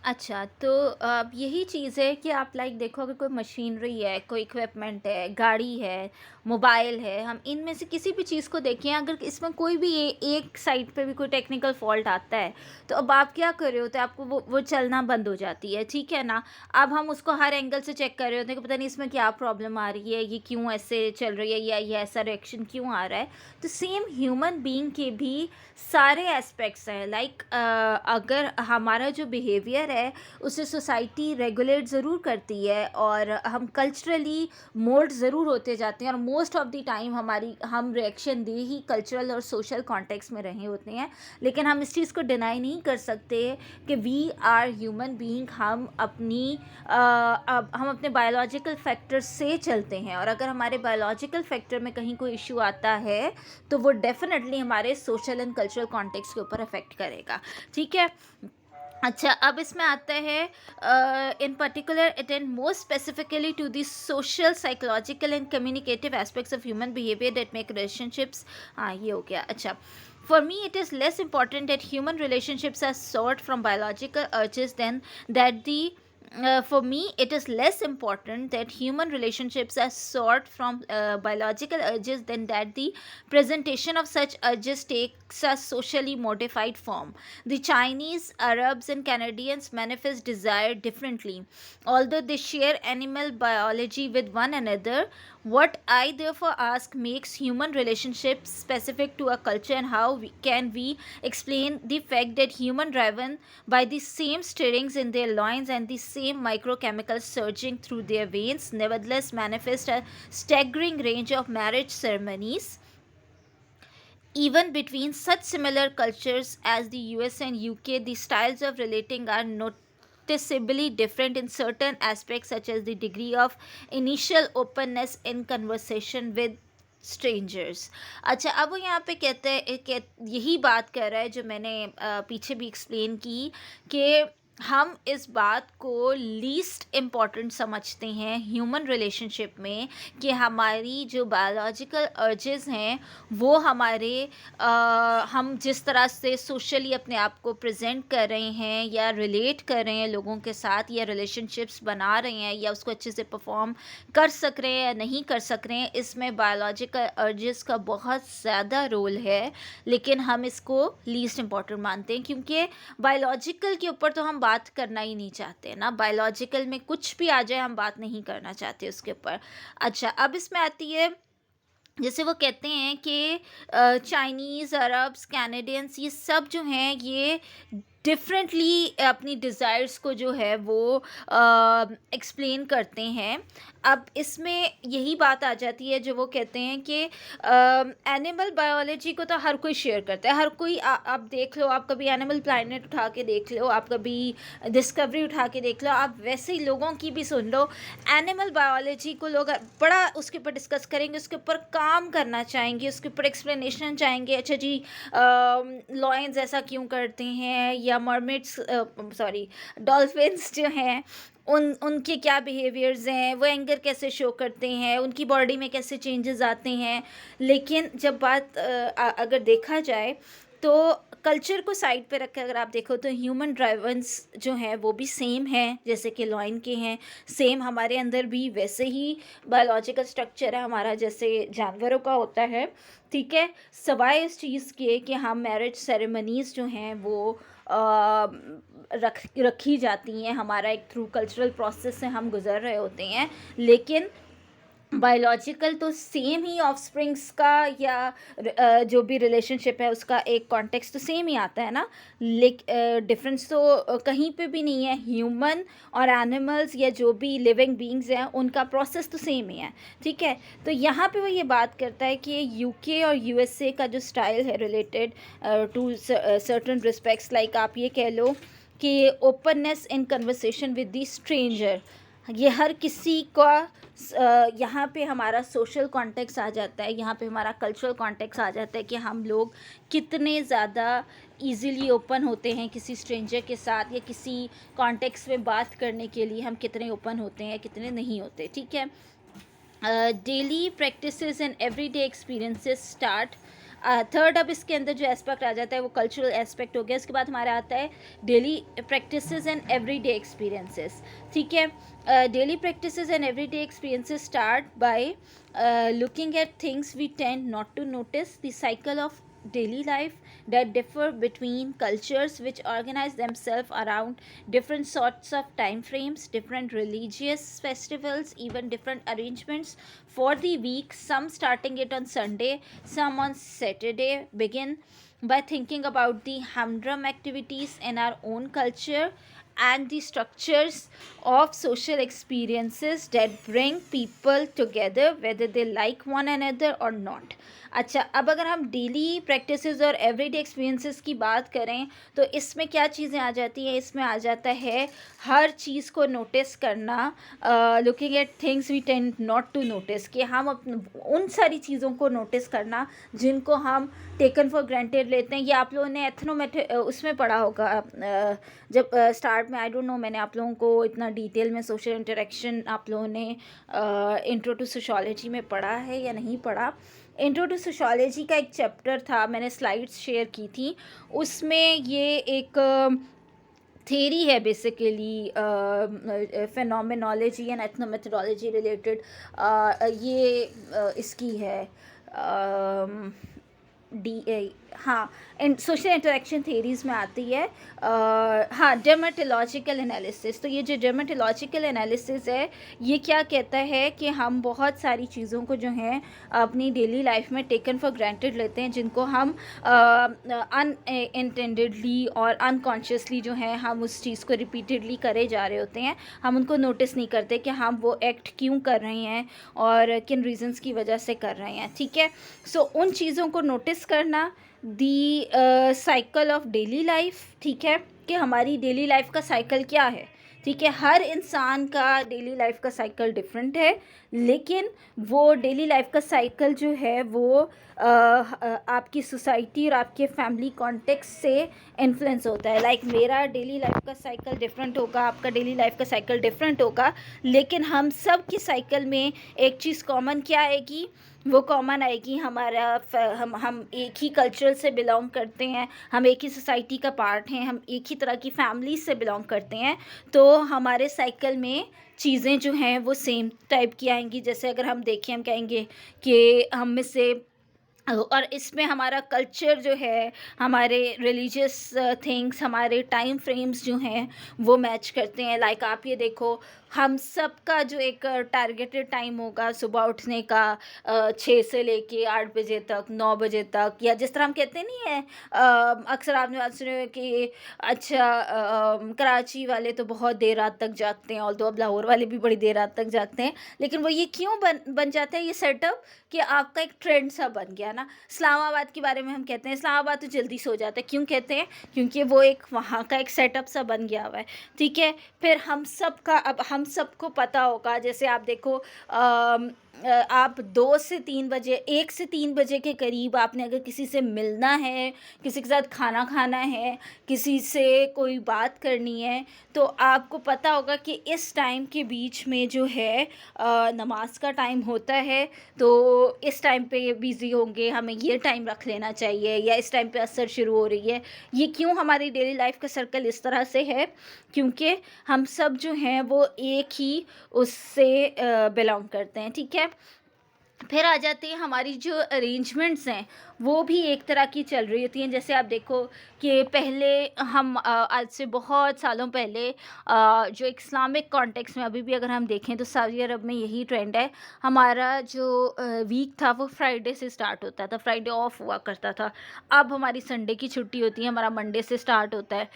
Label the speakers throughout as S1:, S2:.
S1: अच्छा, तो अब यही चीज़ है कि आप लाइक देखो, अगर कोई मशीनरी है, कोई इक्विपमेंट है, गाड़ी है, मोबाइल है, हम इनमें से किसी भी चीज़ को देखें, अगर इसमें कोई भी एक साइड पे भी कोई टेक्निकल फॉल्ट आता है, तो अब आप क्या कर रहे होते हैं, आपको वो चलना बंद हो जाती है, ठीक है ना? अब हम उसको हर एंगल से चेक कर रहे होते हैं कि पता नहीं इसमें क्या प्रॉब्लम आ रही है, ये क्यों ऐसे चल रही है, या ये ऐसा रिएक्शन क्यों आ रहा है। तो सेम ह्यूमन बीइंग के भी सारे एस्पेक्ट्स हैं, लाइक अगर हमारा जो बिहेवियर है उसे सोसाइटी रेगुलेट ज़रूर करती है, और हम कल्चरली मोल्ड ज़रूर होते जाते हैं, और मोस्ट ऑफ द टाइम हम रिएक्शन दे ही कल्चरल और सोशल कॉन्टेक्स्ट में रहे होते हैं। लेकिन हम इस चीज़ को डिनाई नहीं कर सकते कि वी आर ह्यूमन बीइंग। हम अपने बायोलॉजिकल फैक्टर्स से चलते हैं, और अगर हमारे बायोलॉजिकल फैक्टर में कहीं कोई इशू आता है तो वो डेफिनेटली हमारे सोशल एंड कल्चरल कॉन्टेक्स्ट के ऊपर अफेक्ट करेगा, ठीक है? अच्छा, अब इसमें आता है in particular attend more specifically to the social, psychological and communicative aspects of human behaviour that make relationships. हाँ, ये हो गया। अच्छा, for me it is less important that human relationships are sought from biological urges than that the for me, it is less important that human relationships are sought from biological urges than that the presentation of such urges takes a socially modified form. The Chinese, Arabs, and Canadians manifest desire differently, although they share animal biology with one another. What I therefore ask makes human relationships specific to a culture, and how can we explain the fact that human driven by the same stirrings in their loins and the same microchemicals surging through their veins nevertheless manifest a staggering range of marriage ceremonies even between such similar cultures as the US and UK. The styles of relating are noticeably different in certain aspects, such as the degree of initial openness in conversation with strangers. अच्छा, अब वो यहाँ पे यही बात कर रहा है जो मैंने पीछे भी एक्सप्लेन की, कि हम इस बात को लीस्ट इम्पॉर्टेंट समझते हैं ह्यूमन रिलेशनशिप में, कि हमारी जो बायोलॉजिकल अर्जेस हैं वो हम जिस तरह से सोशली अपने आप को प्रेजेंट कर रहे हैं, या रिलेट कर रहे हैं लोगों के साथ, या रिलेशनशिप्स बना रहे हैं, या उसको अच्छे से परफॉर्म कर सक रहे हैं या नहीं कर सक रहे हैं, इसमें बायोलॉजिकल अर्जेस का बहुत ज़्यादा रोल है। लेकिन हम इसको लीस्ट इम्पॉर्टेंट मानते हैं, क्योंकि बायोलॉजिकल के ऊपर तो हम बात करना ही नहीं चाहते ना। बायोलॉजिकल में कुछ भी आ जाए, हम बात नहीं करना चाहते उसके ऊपर। अच्छा, अब इसमें आती है, जैसे वो कहते हैं कि चाइनीज़, अरब्स, कैनेडियंस, ये सब जो हैं ये डिफरेंटली अपनी डिज़ायर्स को जो है वो एक्सप्लेन करते हैं। अब इसमें यही बात आ जाती है जो वो कहते हैं कि एनिमल बायोलॉजी को तो हर कोई शेयर करता है, हर कोई। आप देख लो, आप कभी एनिमल प्लैनेट उठा के देख लो, आप कभी डिस्कवरी उठा के देख लो, आप वैसे ही लोगों की भी सुन लो। एनिमल बायोलॉजी को लोग बड़ा उसके ऊपर डिस्कस करेंगे, उसके ऊपर काम करना चाहेंगे, उसके ऊपर एक्सप्लेनेशन चाहेंगे। अच्छा जी, लॉयंस ऐसा क्यों करते हैं, या मरमेड्स, सॉरी, डॉल्फिन्स जो हैं उनके क्या बिहेवियर्स हैं, वो एंगर कैसे शो करते हैं, उनकी बॉडी में कैसे चेंजेस आते हैं। लेकिन जब बात अगर देखा जाए तो कल्चर को साइड पे रख के अगर आप देखो तो ह्यूमन ड्राइवर्स जो हैं वो भी सेम हैं जैसे कि लॉयन के हैं। सेम हमारे अंदर भी वैसे ही बायोलॉजिकल स्ट्रक्चर है हमारा जैसे जानवरों का होता है, ठीक है। सवाए इस चीज़ के कि हम मैरिज सेरेमनीज़ जो हैं वो रखी जाती हैं, हमारा एक थ्रू कल्चरल प्रोसेस से हम गुज़र रहे होते हैं। लेकिन बायोलॉजिकल तो सेम ही ऑफस्प्रिंग्स का या जो भी रिलेशनशिप है उसका एक कॉन्टेक्स्ट तो सेम ही आता है ना। डिफरेंस तो कहीं पे भी नहीं है। ह्यूमन और एनिमल्स या जो भी लिविंग बीइंग्स हैं उनका प्रोसेस तो सेम ही है, ठीक है। तो यहाँ पे वो ये बात करता है कि यूके और यूएसए का जो स्टाइल है related to certain respects, like आप ये कह लो कि openness in conversation with the stranger, ये हर किसी का यहाँ पे हमारा सोशल कॉन्टेक्स्ट आ जाता है, यहाँ पे हमारा कल्चरल कॉन्टेक्स्ट आ जाता है कि हम लोग कितने ज़्यादा इजीली ओपन होते हैं किसी स्ट्रेंजर के साथ, या किसी कॉन्टेक्स्ट में बात करने के लिए हम कितने ओपन होते हैं, कितने नहीं होते, ठीक है। Daily practices and everyday experiences start third अब इसके अंदर जो एस्पेक्ट आ जाता है वो कल्चरल एस्पेक्ट हो गया. उसके बाद हमारा आता है daily practices and everyday experiences. ठीक है, daily practices and everyday experiences start by looking at things we tend not to notice, the cycle of daily life that differ between cultures which organize themselves around different sorts of time frames, different religious festivals, even different arrangements for the week, some starting it on Sunday, some on Saturday, begin by thinking about the humdrum activities in our own culture and the structures of social experiences that bring people together whether they like one another or not. अच्छा, अब अगर हम daily practices और everyday experiences की बात करें तो इसमें क्या चीज़ें आ जाती हैं. इसमें आ जाता है हर चीज़ को नोटिस करना, looking at things we tend not to notice, कि हम उन सारी चीज़ों को नोटिस करना जिनको हम टेकन फॉर ग्रांटेड लेते हैं. ये आप लोगों ने उसमें पढ़ा होगा जब स्टार्ट में, आई डोंट नो मैंने आप लोगों को इतना डिटेल में सोशल इंटरेक्शन आप लोगों ने इंट्रो टू सोशोलॉजी में पढ़ा है या नहीं पढ़ा. इंट्रो टू सोशोलॉजी का एक चैप्टर था, मैंने स्लाइड्स शेयर की थी, उसमें ये एक थेरी है बेसिकली फेनोमेनोलॉजी एंड एथनोमेथोडोलॉजी रिलेटेड. ये इसकी है हाँ, सोशल इंटरेक्शन थेरीज में आती है. हाँ, डर्मेटोलॉजिकल एनालिसिस. तो ये जो डर्मेटोलॉजिकल एनालिसिस है ये क्या कहता है कि हम बहुत सारी चीज़ों को जो है अपनी डेली लाइफ में टेकन फॉर ग्रांटेड लेते हैं, जिनको हम अनइंटेंडेडली और अनकॉन्शियसली जो है हम उस चीज़ को रिपीटेडली करे जा रहे होते हैं. हम उनको नोटिस नहीं करते कि हम वो एक्ट क्यों कर रहे हैं और किन रीजंस की वजह से कर रहे हैं. ठीक है, सो उन चीज़ों को नोटिस करना, दी साइकिल ऑफ डेली लाइफ. ठीक है, कि हमारी डेली लाइफ का साइकिल क्या है. ठीक है, हर इंसान का डेली लाइफ का साइकिल डिफरेंट है, लेकिन वो डेली लाइफ का साइकिल जो है वो आपकी सोसाइटी और आपके फैमिली कॉन्टेक्स्ट से इन्फ्लुएंस होता है. लाइक मेरा डेली लाइफ का साइकिल डिफरेंट होगा, आपका डेली लाइफ का साइकिल डिफरेंट होगा, लेकिन हम सब की साइकिल में एक चीज़ कॉमन क्या आएगी, वो कॉमन आएगी हमारा हम एक ही कल्चर से बिलोंग करते हैं, हम एक ही सोसाइटी का पार्ट हैं, हम एक ही तरह की फैमिली से बिलोंग करते हैं. तो हमारे साइकिल में चीज़ें जो हैं वो सेम टाइप की आएंगी. जैसे अगर हम देखें, हम कहेंगे कि हम में से, और इसमें हमारा कल्चर जो है, हमारे रिलीजियस थिंग्स, हमारे टाइम फ्रेम्स जो हैं वो मैच करते हैं. लाइक आप ये देखो, हम सब का जो एक टारगेटेड टाइम होगा सुबह उठने का 6 से लेके 8 बजे तक, 9 बजे तक, या जिस तरह हम कहते नहीं है, अक्सर आपने बात सुनी हो कि अच्छा कराची वाले तो बहुत देर रात तक जागते हैं, और तो अब लाहौर वाले भी बड़ी देर रात तक जागते हैं. लेकिन वो ये क्यों बन जाता है ये सेटअप, कि आपका एक ट्रेंड सा बन गया ना. इस्लामाबाद के बारे में हम कहते हैं इस्लामाबाद तो जल्दी सो जाता है, क्यों कहते हैं, क्योंकि वो एक वहाँ का एक सेटअप सा बन गया हुआ है. ठीक है, फिर हम सबको पता होगा, जैसे आप देखो आप 2 से 3 बजे, 1 से 3 बजे के करीब आपने अगर किसी से मिलना है, किसी के साथ खाना खाना है, किसी से कोई बात करनी है, तो आपको पता होगा कि इस टाइम के बीच में जो है नमाज का टाइम होता है, तो इस टाइम पे ये बिज़ी होंगे, हमें ये टाइम रख लेना चाहिए, या इस टाइम पे असर शुरू हो रही है. ये क्यों हमारी डेली लाइफ का सर्कल इस तरह से है, क्योंकि हम सब जो हैं वो एक ही उससे बिलोंग करते हैं. ठीक है, फिर आ जाती है हमारी जो अरेंजमेंट्स हैं वो भी एक तरह की चल रही होती हैं. जैसे आप देखो कि पहले हम आज से बहुत सालों पहले जो इस्लामिक कॉन्टेक्स्ट में अभी भी अगर हम देखें तो सऊदी अरब में यही ट्रेंड है. हमारा जो वीक था वो फ्राइडे से स्टार्ट होता था, फ्राइडे ऑफ हुआ करता था. अब हमारी संडे की छुट्टी होती है, हमारा मंडे से स्टार्ट होता है.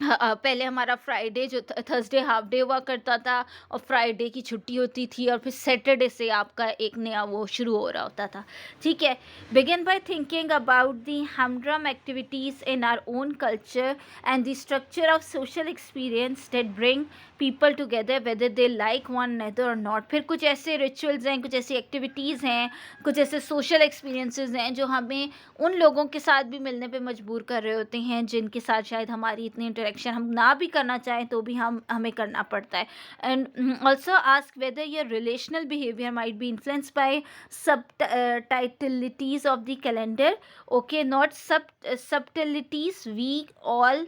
S1: पहले हमारा फ्राइडे जो थर्सडे हाफ डे हुआ करता था, और फ्राइडे की छुट्टी होती थी, और फिर सैटरडे से आपका एक नया वो शुरू हो रहा होता था. ठीक है, begin by thinking about the humdrum activities in our own culture and the structure of social experience that bring people together whether they like one another or not. फिर कुछ ऐसे रिचुअल्स हैं, कुछ ऐसी एक्टिविटीज़ हैं, कुछ ऐसे सोशल एक्सपीरियंसेस हैं जो हमें उन लोगों के साथ भी मिलने पे मजबूर कर रहे होते हैं जिनके साथ शायद हमारी इतनी इंटरेक्शन, हम ना भी करना चाहें तो भी हमें करना पड़ता है. And also ask whether your relational behaviour might be influenced by subtleties of the calendar. Okay, not subtleties, we all